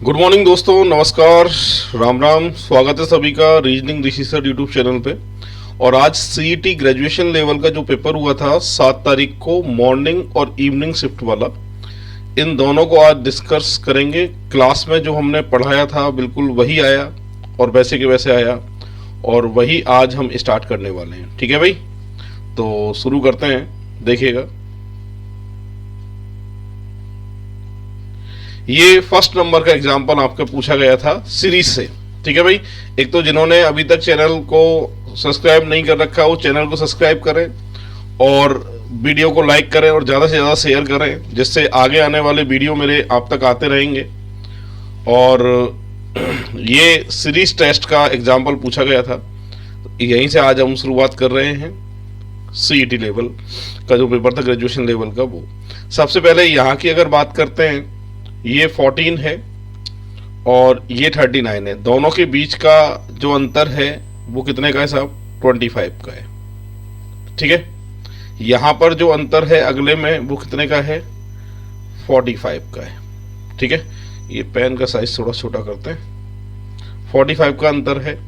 Good morning दोस्तों, नमस्कार, राम राम। स्वागत है सभी का रीजनिंग ऋषि सर यूट्यूब चैनल पे। और आज सीईटी ग्रेजुएशन लेवल का जो पेपर हुआ था 7 तारीख को, मॉर्निंग और इवनिंग शिफ्ट वाला, इन दोनों को आज डिस्कस करेंगे। क्लास में जो हमने पढ़ाया था बिल्कुल वही आया और वैसे के वैसे आया, और वही आज हम स्टार्ट करने वाले हैं। ठीक है भाई, तो शुरू करते हैं, देखिएगा। ये फर्स्ट नंबर का एग्जाम्पल आपका पूछा गया था सीरीज से। ठीक है भाई, एक तो जिन्होंने अभी तक चैनल को सब्सक्राइब नहीं कर रखा वो चैनल को सब्सक्राइब करें और वीडियो को लाइक करें और ज़्यादा से ज़्यादा शेयर करें, जिससे आगे आने वाले वीडियो मेरे आप तक आते रहेंगे। और ये सीरीज टेस्ट का एग्जाम्पल पूछा गया था, यहीं से आज हम शुरुआत कर रहे हैं। सीईटी लेवल का जो पेपर था ग्रेजुएशन लेवल का, वो सबसे पहले यहाँ की अगर बात करते हैं, ये 14 है और ये 39 है। दोनों के बीच का जो अंतर है वो कितने का है साहब? 25 का है। ठीक है, यहां पर जो अंतर है अगले में वो कितने का है? 45 का है। ठीक है, ये पेन का साइज थोड़ा छोटा करते हैं। 45 का अंतर है।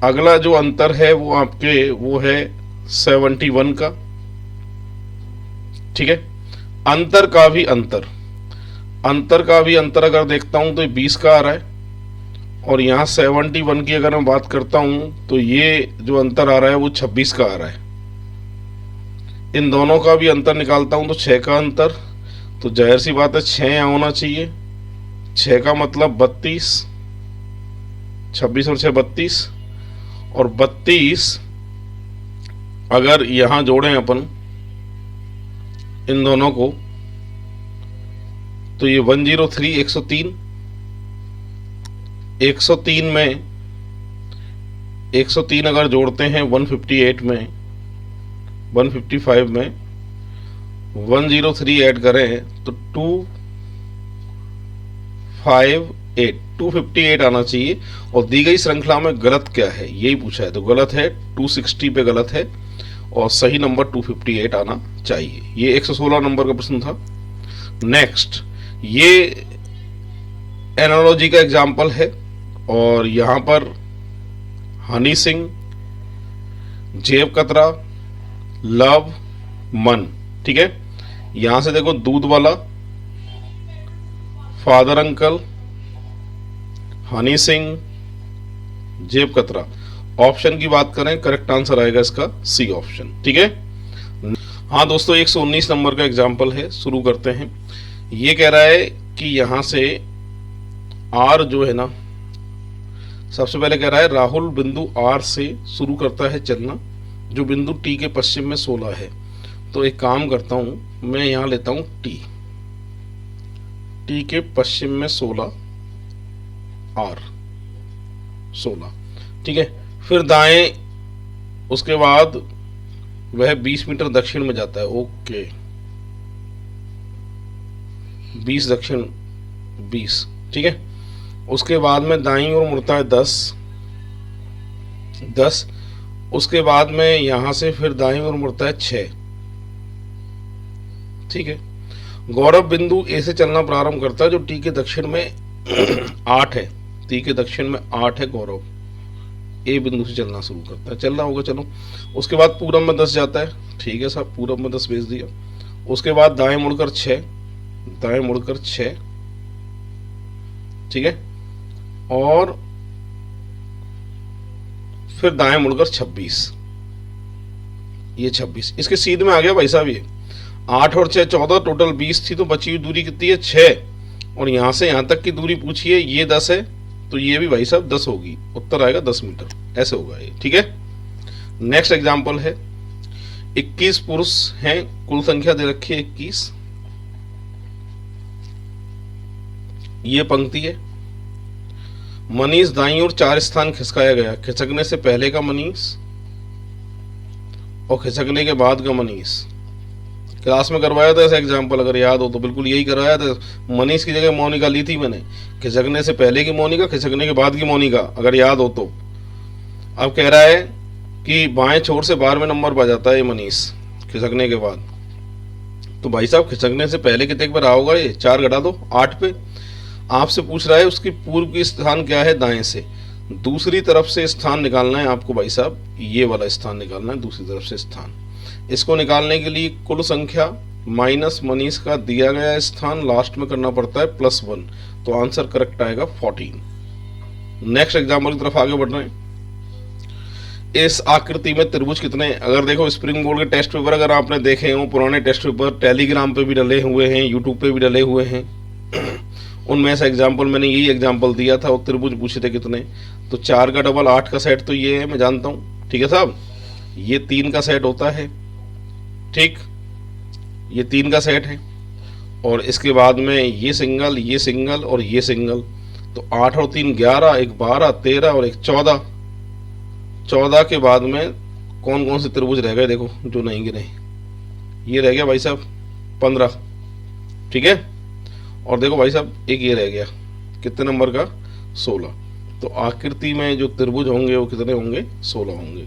अगला जो अंतर है वो आपके वो है 71 का। ठीक है, अंतर का भी अंतर अगर देखता हूं तो ये 20 का आ रहा है। और यहाँ 71 की अगर मैं बात करता हूं तो ये जो अंतर आ रहा है वो 26 का आ रहा है। इन दोनों का भी अंतर निकालता हूं तो 6 का अंतर, तो जाहिर सी बात है 6 यहाँ होना चाहिए। 6 का मतलब 32, 26 और 6 32, और 32 अगर यहां जोड़ें अपन इन दोनों को तो ये 103, 103, 103 में 103 अगर जोड़ते हैं 158 में, 155 में 103 ऐड करें तो 258 आना चाहिए। और दी गई श्रृंखला में गलत क्या है यही पूछा है, तो गलत है 260 पे गलत है और सही नंबर 258 आना चाहिए। ये 116 नंबर का प्रश्न था। नेक्स्ट, ये एनालॉजी का एग्जाम्पल है और यहां पर हनी सिंह, जेब कतरा, लव, मन। ठीक है, यहां से देखो दूध वाला, फादर अंकल, हनी सिंह, जेब कतरा। ऑप्शन की बात करें, करेक्ट आंसर आएगा इसका सी ऑप्शन। ठीक है, हाँ दोस्तों, 119 नंबर का एग्जाम्पल है, शुरू करते हैं। ये कह रहा है कि यहां से आर जो है ना, सबसे पहले कह रहा है राहुल बिंदु आर से शुरू करता है चलना, जो बिंदु टी के पश्चिम में 16 है। तो एक काम करता हूं, मैं यहां लेता हूं टी के पश्चिम में 16, आर 16। ठीक है, फिर दाएं, उसके बाद वह 20 मीटर दक्षिण में जाता है। ओके, 20 दक्षिण 20। ठीक है, उसके बाद में दाईं ओर मुड़ता है 10। उसके बाद में यहां से फिर दाईं ओर मुड़ता है 6। ठीक है, गौरव बिंदु ए से चलना प्रारंभ करता है, जो टी के दक्षिण में 8 है। टी के दक्षिण में 8 है। गौरव ए बिंदु से चलना शुरू करता है, चल रहा होगा। चलो, उसके बाद पूरब में 10 जाता है। ठीक है साहब, पूरब में 10 भेज दिया। उसके बाद दाएं मुड़कर 6, दाएं मुड़कर 6। ठीक है, और फिर दाएं मुड़कर 26। ये 26 इसके सीध में आ गया भाई साहब। ये 8 और 6 14, टोटल 20 थी, तो बची हुई दूरी कितनी है? 6। और यहां से यहां तक की दूरी पूछी है, ये 10 है, तो ये भी भाई साहब 10 होगी। उत्तर आएगा 10 मीटर, ऐसे होगा ये। ठीक है, नेक्स्ट एग्जाम्पल है, 21 पुरुष हैं, कुल संख्या दे रखी है 21। ये पंक्ति है, मनीष दाईं ओर 4 स्थान खिसकाया गया। खिसकने से पहले का मनीष और खिसकने के बाद का मनीष। क्लास में करवाया था ऐसा एग्जाम्पल, अगर याद हो तो बिल्कुल यही करवाया था। मनीष की जगह मोनिका ली थी मैंने। खिसकने से पहले की मोनिका, खिसकने के बाद की मोनिका, अगर याद हो तो। अब कह रहा है कि बाएं छोर से 12वें नंबर पर जाता है ये मनीष खिसकने के बाद। तो भाई साहब खिसकने से पहले कितने पर आओगा? ये 4 घटा दो 8 पे। आपसे पूछ रहा है उसकी पूर्व की स्थान क्या है, दाएं से। दूसरी तरफ से स्थान निकालना है आपको भाई साहब, ये वाला स्थान निकालना है दूसरी तरफ से स्थान। इसको निकालने के लिए कुल संख्या माइनस मनीष का दिया गया स्थान लास्ट में करना पड़ता है +1, तो आंसर करेक्ट आएगा 14। नेक्स्ट एग्जाम्पल की तरफ आगे बढ़ रहे हैं। इस आकृति में त्रिभुज कितने, अगर देखो स्प्रिंग बोर्ड के टेस्ट पेपर अगर आपने देखे हो, पुराने टेस्ट पेपर टेलीग्राम पे भी डले हुए हैं, यूट्यूब पे भी डले हुए हैं, उनमें से एग्जाम्पल मैंने यही एग्जाम्पल दिया था और त्रिभुज पूछे थे कितने। तो 4 का डबल 8 का सेट तो ये है, मैं जानता हूँ, ठीक है साहब। ये 3 का सेट होता है, ठीक, ये 3 का सेट है। और इसके बाद में ये सिंगल और ये सिंगल, तो 8 और 3 11, एक 12, 13 और एक 14। 14 के बाद में कौन कौन से त्रिभुज रह गए देखो जो नहीं गिरे, ये रह गया भाई साहब 15, ठीक है। और देखो भाई साहब एक ये रह गया, कितने नंबर का, 16। तो आकृति में जो त्रिभुज होंगे वो कितने होंगे, 16 होंगे।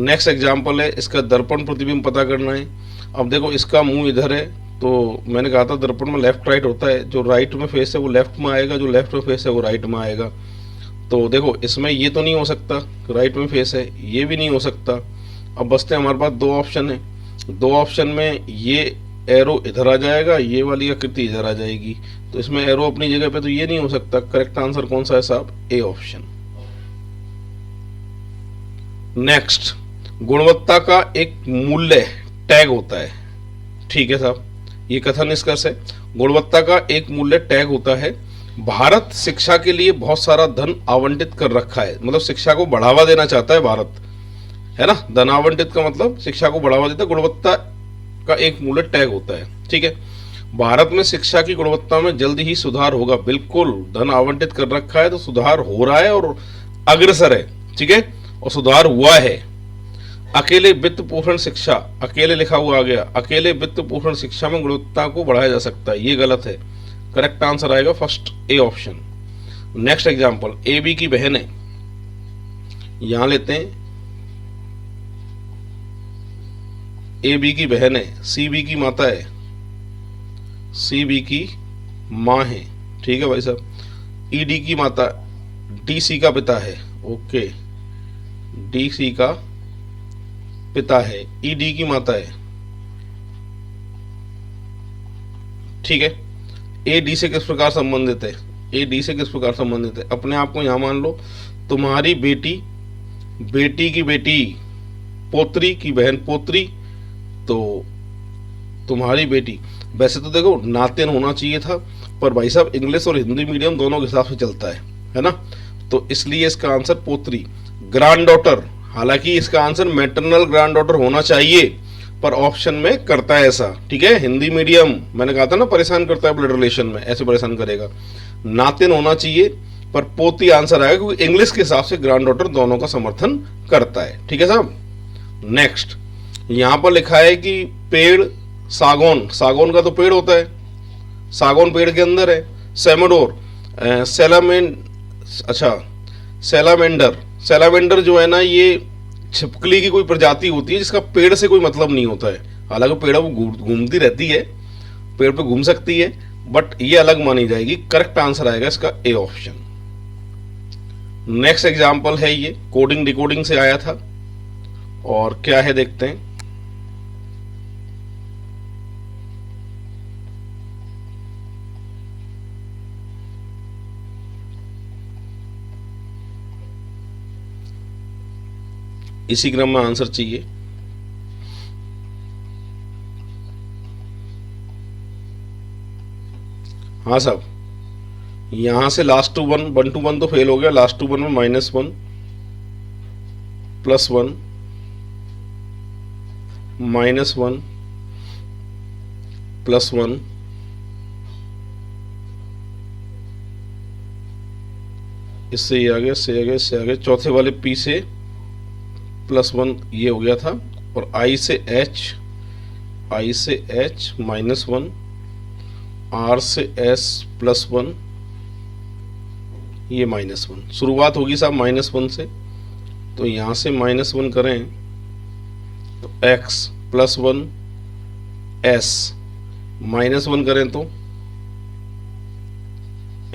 नेक्स्ट एग्जाम्पल है, इसका दर्पण प्रतिबिंब पता करना है। अब देखो इसका मुंह इधर है, तो मैंने कहा था दर्पण में लेफ्ट राइट होता है, जो राइट में फेस है वो लेफ्ट में आएगा, जो लेफ्ट में फेस है वो राइट में आएगा। तो देखो इसमें ये तो नहीं हो सकता, राइट में फेस है, ये भी नहीं हो सकता। अब बचते हमारे पास 2 ऑप्शन है। 2 ऑप्शन में ये एरो इधर आ जाएगा, ये वाली आकृति इधर आ जाएगी, तो इसमें एरो अपनी जगह पे, तो ये नहीं हो सकता। करेक्ट आंसर कौन सा है साहब, ए ऑप्शन। नेक्स्ट, गुणवत्ता का एक मूल्य टैग होता है, ठीक है साहब, ये कथन निष्कर्ष है। गुणवत्ता का एक मूल्य टैग होता है। भारत शिक्षा के लिए बहुत सारा धन आवंटित कर रखा है, मतलब शिक्षा को बढ़ावा देना चाहता है भारत, है ना। धन आवंटित का मतलब शिक्षा को बढ़ावा देता है, गुणवत्ता का एक मूल्य टैग होता है, ठीक है। भारत में शिक्षा की गुणवत्ता में जल्दी ही सुधार होगा, बिल्कुल, धन आवंटित कर रखा है तो सुधार हो रहा है और अग्रसर है, ठीक है, और सुधार हुआ है। अकेले वित्त पोषण शिक्षा, अकेले लिखा हुआ आ गया, अकेले वित्त पोषण शिक्षा में गुणवत्ता को बढ़ाया जा सकता है, ये गलत है। करेक्ट आंसर आएगा first A option. Next example, A B की बहन है, यहां लेते हैं, ए बी की बहन है, सी बी की माता है, सी बी की माँ है, ठीक है भाई साहब। ई डी की माता, डी सी का पिता है, ओके, डी सी का पिता है, ई डी की माता है, ठीक है। ए डी से किस प्रकार संबंधित है, ए डी से किस प्रकार संबंधित है, अपने आप को यहां मान लो, तुम्हारी बेटी, बेटी की बेटी, पोत्री की बहन पोत्री, तो तुम्हारी बेटी। वैसे तो देखो नातेन होना चाहिए था, पर भाई साहब इंग्लिश और हिंदी मीडियम दोनों के हिसाब से चलता है ना, तो इसलिए इसका आंसर पोत्री। ग्रैंड डॉटर, हालांकि इसका आंसर मैटरनल ग्रैंड डॉटर होना चाहिए, पर ऑप्शन में करता है ऐसा, ठीक है। हिंदी मीडियम मैंने कहा था ना परेशान करता है ब्लड रिलेशन में, ऐसे परेशान करेगा। नातिन होना चाहिए, पर पोती आंसर आएगा, क्योंकि इंग्लिश के हिसाब से ग्रैंड डॉटर दोनों का समर्थन करता है, ठीक है साहब। नेक्स्ट, यहां पर लिखा है कि पेड़ सागौन, सागौन का तो पेड़ होता है, सागौन पेड़ के अंदर है। सेमेडोर, सैलामेंडर, सैलामेंडर जो है ना, ये छिपकली की कोई प्रजाति होती है जिसका पेड़ से कोई मतलब नहीं होता है। हालांकि पेड़ वो घूमती रहती है, पेड़ पे घूम सकती है, बट ये अलग मानी जाएगी। करेक्ट आंसर आएगा इसका ए ऑप्शन। नेक्स्ट एग्जांपल है, ये कोडिंग डिकोडिंग से आया था, और क्या है देखते हैं। इसी क्रम में आंसर चाहिए। हाँ साहब, यहां से लास्ट टू वन, 1 to 1 तो फेल हो गया, लास्ट टू वन में -1 +1 -1 +1 इससे ये आ गया, इससे आ गया, इससे आ गया, चौथे वाले पी से +1 ये हो गया था, और I से H, I से H -1, R से S +1, ये -1। शुरुआत होगी साहब -1 से, तो यहां से -1 करें तो X +1 S, -1 करें तो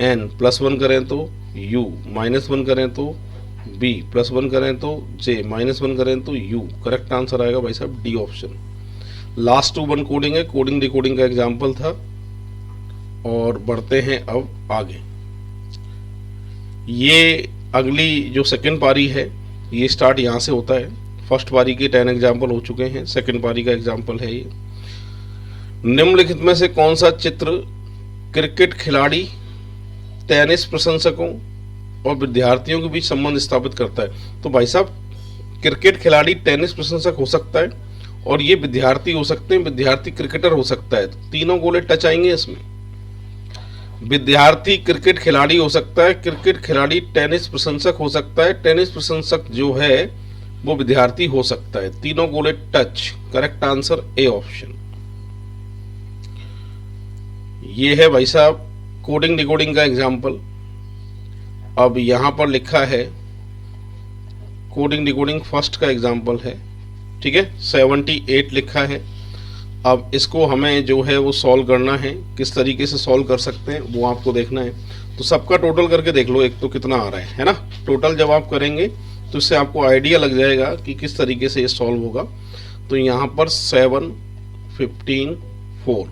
n +1 करें तो u, -1 करें तो b, +1 करें तो j, -1 करें तो u। करेक्ट आंसर आएगा भाई साहब डी ऑप्शन। लास्ट 1 कोडिंग है, कोडिंग डिकोडिंग का एग्जाम्पल था। और बढ़ते हैं अब आगे। ये अगली जो सेकंड पारी है ये स्टार्ट यहाँ से होता है। फर्स्ट पारी के 10 एग्जाम्पल हो चुके हैं, सेकंड पारी का एग्जाम्पल है ये। निम्नलिखित में से कौन सा चित्र क्रिकेट खिलाड़ी, टेनिस प्रशंसकों और विद्यार्थियों के बीच संबंध स्थापित करता है? तो भाई साहब क्रिकेट खिलाड़ी टेनिस प्रशंसक हो सकता है और ये विद्यार्थी हो सकते हैं, विद्यार्थी क्रिकेटर हो सकता है। तो तीनों गोले टच आएंगे इसमें। विद्यार्थी क्रिकेट खिलाड़ी हो सकता है, क्रिकेट खिलाड़ी टेनिस प्रशंसक हो सकता है, टेनिस प्रशंसक जो है वो विद्यार्थी हो सकता है। तीनों गोले touch. Correct answer A option. ये है भाई साहब कोडिंग डिकोडिंग का एग्जाम्पल। अब यहां पर लिखा है कोडिंग डिकोडिंग फर्स्ट का एग्जाम्पल है, ठीक है, 78 लिखा है। अब इसको हमें जो है वो सॉल्व करना है। किस तरीके से सॉल्व कर सकते हैं वो आपको देखना है। तो सबका टोटल करके देख लो एक तो कितना आ रहा है ना। टोटल जब आप करेंगे तो इससे आपको आइडिया लग जाएगा कि किस तरीके से ये सॉल्व होगा। तो यहाँ पर 7, 15, 4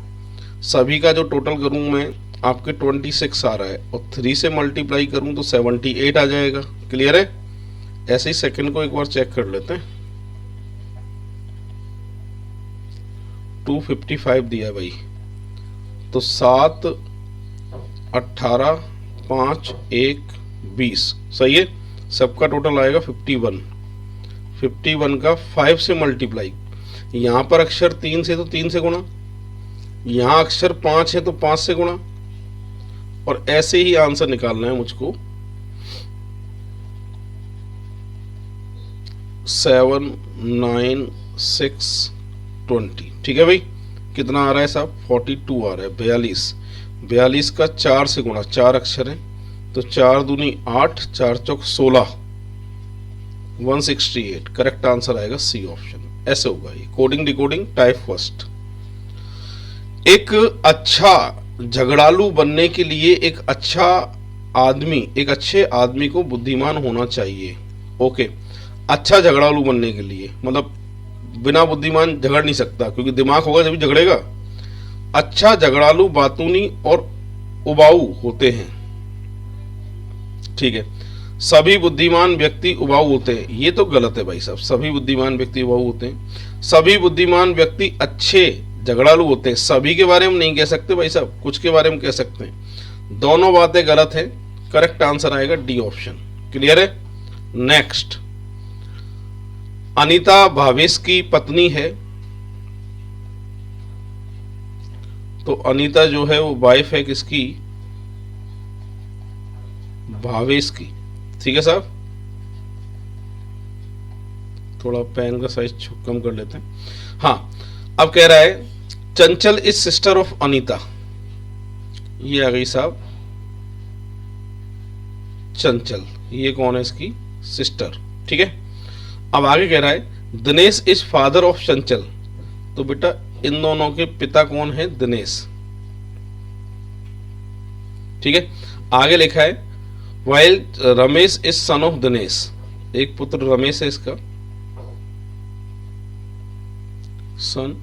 सभी का जो टोटल करूँ मैं आपके 26 आ रहा है और 3 से मल्टीप्लाई करूँ तो 78 आ जाएगा। क्लियर है? ऐसे ही सेकंड को एक बार चेक कर लेते हैं। 255 दिया भाई, तो 7, 18, 5, 1, 20 सही है। सबका टोटल आएगा 51। 51 का 5 से मल्टीप्लाई, यहाँ पर अक्षर 3 से तो 3 से गुणा, यहाँ अक्षर 5 है तो 5 से गुणा, और ऐसे ही आंसर निकालना है मुझको। 7, 9, 6, 20। ठीक है भाई, कितना आ रहा है साहब? 42 आ रहा है। 42 का 4 से गुणा, 4 अक्षर है तो 4 दूनी 8, 4 चौक 16, 168। करेक्ट आंसर आएगा सी ऑप्शन। ऐसे होगा ये कोडिंग डिकोडिंग टाइप फर्स्ट। एक अच्छा झगड़ालू बनने के लिए एक अच्छे आदमी को बुद्धिमान होना चाहिए। ओके, अच्छा झगड़ालू बनने के लिए मतलब बिना बुद्धिमान झगड़ नहीं सकता, क्योंकि दिमाग होगा जब झगड़ेगा। अच्छा झगड़ालू बातूनी और उबाऊ होते हैं। ठीक है, सभी बुद्धिमान व्यक्ति उबाऊ होते हैं, ये तो गलत है भाई साहब। सभी बुद्धिमान व्यक्ति उबाऊ होते हैं। सभी बुद्धिमान व्यक्ति अच्छे झगड़ालू होते हैं। सभी के बारे में नहीं कह सकते भाई साहब, कुछ के बारे में कह सकते हैं। दोनों बातें गलत है। करेक्ट आंसर आएगा डी ऑप्शन। क्लियर है? नेक्स्ट, अनीता भावेश की पत्नी है, तो अनीता जो है वो वाइफ है किसकी? भावेश की। ठीक है साहब, थोड़ा पेन का साइज कम कर लेते हैं। हाँ, अब कह रहा है चंचल इज सिस्टर ऑफ अनीता। ये आ गई साहब चंचल, ये कौन है? इसकी सिस्टर। ठीक है, अब आगे कह रहा है दिनेश इज फादर ऑफ चंचल। तो बेटा इन दोनों के पिता कौन है? दिनेश। ठीक है, आगे लिखा है while Ramesh is son of Dinesh. एक पुत्र रमेश है इसका सन।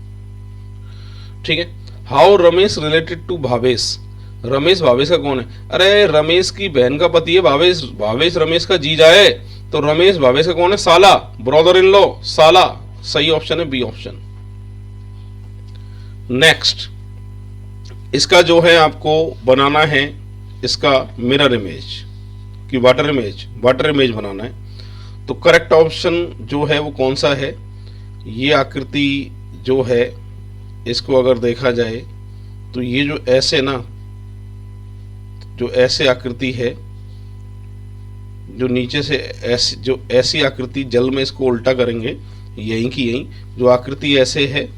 ठीक है, how Ramesh related to Bhavesh. Ramesh Bhavesh का कौन है? अरे रमेश की बहन का पति है भावेश। भावेश रमेश का जीजा है, तो रमेश भावेश का कौन है? साला, ब्रदर इन लॉ, साला। सही ऑप्शन है बी ऑप्शन। नेक्स्ट, इसका जो है आपको बनाना है इसका मिरर इमेज की वाटर इमेज बनाना है। तो करेक्ट ऑप्शन जो है वो कौन सा है? ये आकृति जो है इसको अगर देखा जाए तो ये जो ऐसे ना, जो ऐसे आकृति है, जो नीचे से ऐसी, जो ऐसी आकृति जल में इसको उल्टा करेंगे यहीं की यहीं, जो आकृति ऐसे है,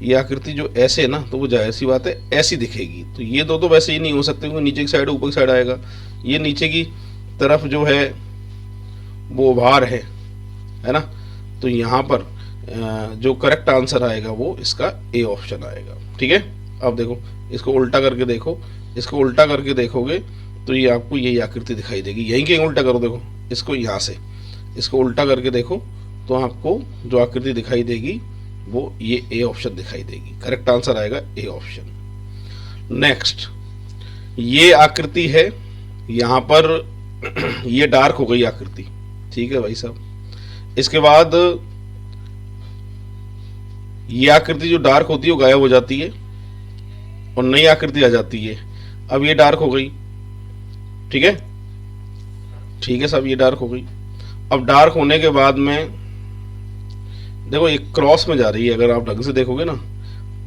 ये आकृति जो ऐसे है ना, तो वो जाहिर सी बात है ऐसी दिखेगी। तो ये दो तो वैसे ही नहीं हो सकते, क्योंकि नीचे की साइड ऊपर की साइड आएगा। ये नीचे की तरफ जो है वो उभार है ना। तो यहाँ पर जो करेक्ट आंसर आएगा वो इसका ए ऑप्शन आएगा। ठीक है, अब देखो इसको उल्टा करके देखो। इसको उल्टा करके देखोगे तो ये आपको यही आकृति दिखाई देगी। यहीं के उल्टा करो, देखो इसको यहाँ से इसको उल्टा करके देखो तो आपको जो आकृति दिखाई देगी वो ये ए ऑप्शन दिखाई देगी। करेक्ट आंसर आएगा ए ऑप्शन। नेक्स्ट, ये आकृति है, यहाँ पर ये डार्क हो गई आकृति, ठीक है भाई साहब। इसके बाद ये आकृति जो डार्क होती है वो गायब हो जाती है और नई आकृति आ जाती है। अब ये डार्क हो गई, ठीक है, ठीक है साहब, ये डार्क हो गई। अब डार्क होने के बाद में देखो ये क्रॉस में जा रही है, अगर आप ढंग से देखोगे ना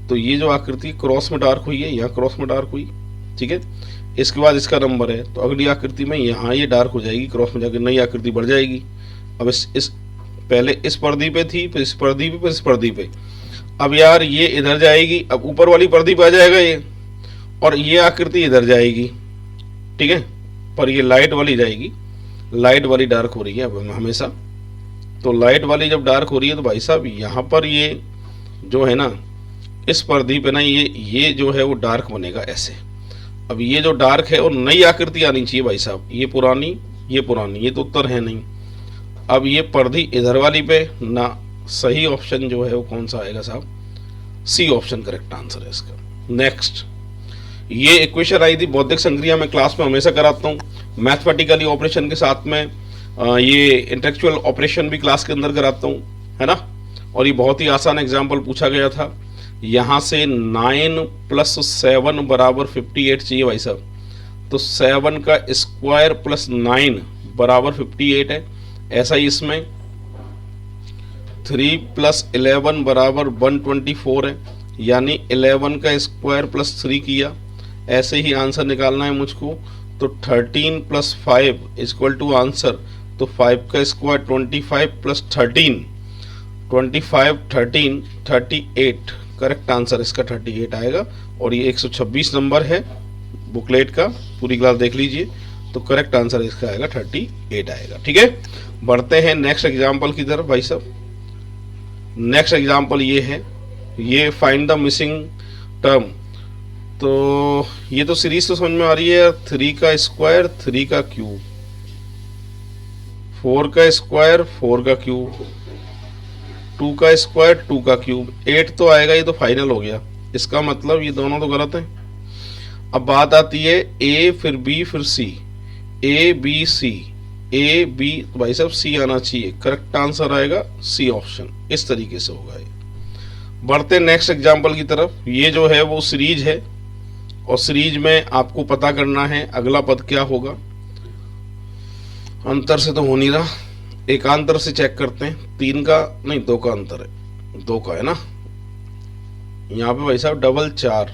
तो ये जो आकृति क्रॉस में डार्क हुई है, यहाँ क्रॉस में डार्क हुई, ठीक है। इसके बाद इसका नंबर है तो अगली आकृति में यहाँ ये डार्क हो जाएगी, क्रॉस में जाकर नई आकृति बढ़ जाएगी। अब इस पहले इस पर्दी पे थी, फिर इस पर्दी पे, फिर इस पर्दी पे। अब यार ये इधर जाएगी, अब ऊपर वाली पर्दी पे आ जाएगा ये, और ये आकृति इधर जाएगी, ठीक है, पर ये लाइट वाली जाएगी। लाइट वाली डार्क हो रही है अब हमेशा, तो लाइट वाली जब डार्क हो रही है तो भाई साहब यहाँ पर ये जो है ना इस पर्दी पे ना ये जो है वो डार्क बनेगा ऐसे। अब ये जो डार्क है और नई आकृति आनी चाहिए भाई साहब, ये पुरानी, ये तो उत्तर है नहीं। अब ये पर्दी इधर वाली पे ना, सही ऑप्शन जो है वो कौन सा आएगा साहब, सी ऑप्शन करेक्ट आंसर है इसका। नेक्स्ट, ये इक्वेशन आई थी बौद्धिक संक्रिया में, क्लास में हमेशा कराता हूँ, मैथमेटिकली ऑपरेशन के साथ में ये इंटेलेक्चुअल ऑपरेशन भी क्लास के अंदर कराता हूँ, है ना। और ये बहुत ही आसान एग्जाम्पल पूछा गया था, यहाँ से 9 + 7 = 58 चाहिए भाई साहब, तो 7 का स्क्वायर प्लस 9 = 58 है। ऐसा ही इसमें 3 + 11 = 124 है, यानी 11 का स्क्वायर प्लस 3 किया। ऐसे ही आंसर निकालना है मुझको, तो 13 + 5 = आंसर, तो 5 का स्क्वायर 25 + 13 25 13 38, करेक्ट आंसर इसका 38 आएगा। और ये 126 नंबर है बुकलेट का, पूरी क्लास देख लीजिए, तो करेक्ट आंसर इसका आएगा 38 आएगा, ठीक है। बढ़ते हैं नेक्स्ट एग्जाम्पल की तरफ भाई साहब। नेक्स्ट एग्जाम्पल ये है, ये फाइंड द मिसिंग टर्म। तो ये तो सीरीज तो समझ में आ रही है, 3 का स्क्वायर 3 का क्यूब, 4 का स्क्वायर 4 का क्यूब, 2 का स्क्वायर 2 का क्यूब, 8 तो आएगा, ये तो फाइनल हो गया। इसका मतलब ये दोनों तो गलत हैं। अब बात आती है ए फिर बी फिर सी, A B C, A B, तो भाई साहब सी आना चाहिए, करेक्ट आंसर आएगा सी ऑप्शन। इस तरीके से होगा ये। बढ़ते नेक्स्ट एग्जाम्पल की तरफ। ये जो है वो सीरीज है और सीरीज में आपको पता करना है अगला पद क्या होगा। अंतर से तो हो नहीं रहा, एकांतर से चेक करते हैं। 3 का नहीं 2 का अंतर है, 2 का है ना। यहाँ पे भाई साहब डबल 4,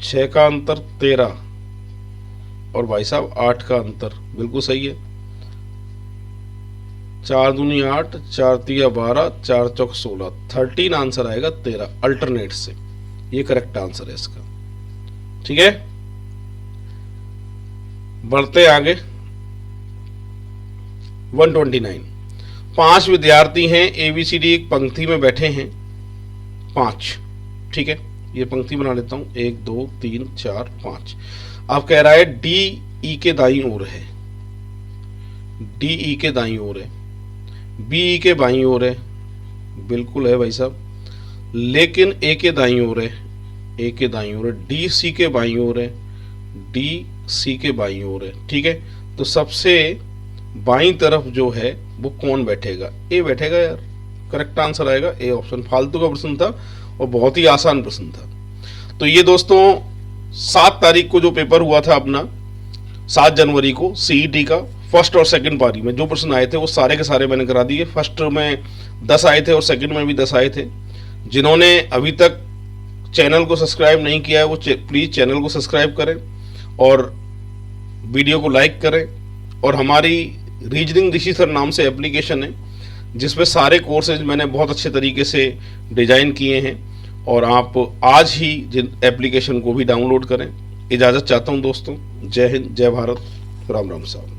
6 का अंतर 13 और भाई साहब 8 का अंतर, बिल्कुल सही है। 4 दूनी 8, 4 तिया 12, 4 चौक 16, 13 आंसर आएगा 13 अल्टरनेट से, ये करेक्ट आंसर है इसका, ठीक है। बढ़ते आगे 129। 5 विद्यार्थी हैं, ABCD एक पंक्ति में बैठे हैं, 5, ठीक है। ये पंक्ति बना लेता हूं, 1 2 3 4 5। अब कह रहा है डी ई के दाईं ओर है, डी ई के दाईं ओर है, बी ई के बाईं ओर है, बिल्कुल है भाई साहब, लेकिन ए के दाईं ओर है, ए के दाईं ओर है, डी सी के बाईं ओर है, डी सी के बाईं ओर है, ठीक है। तो सबसे बाईं तरफ जो है वो कौन बैठेगा, ए बैठेगा यार, करेक्ट आंसर आएगा ए ऑप्शन। फालतू का प्रश्न था और बहुत ही आसान प्रश्न था। तो ये दोस्तों 7 तारीख को जो पेपर हुआ था अपना, 7 जनवरी को CET का फर्स्ट और सेकंड पारी में जो प्रश्न आए थे वो सारे के सारे मैंने करा दिए। फर्स्ट में 10 आए थे और सेकंड में भी 10 आए थे। जिन्होंने अभी तक चैनल को सब्सक्राइब नहीं किया है वो प्लीज़ चैनल को सब्सक्राइब करें और वीडियो को लाइक करें। और हमारी रीजनिंग ऋषि सर नाम से एप्लीकेशन है जिसमें सारे कोर्सेज मैंने बहुत अच्छे तरीके से डिजाइन किए हैं और आप आज ही जिन एप्लीकेशन को भी डाउनलोड करें। इजाज़त चाहता हूं दोस्तों, जय हिंद, जय भारत, राम राम साहब।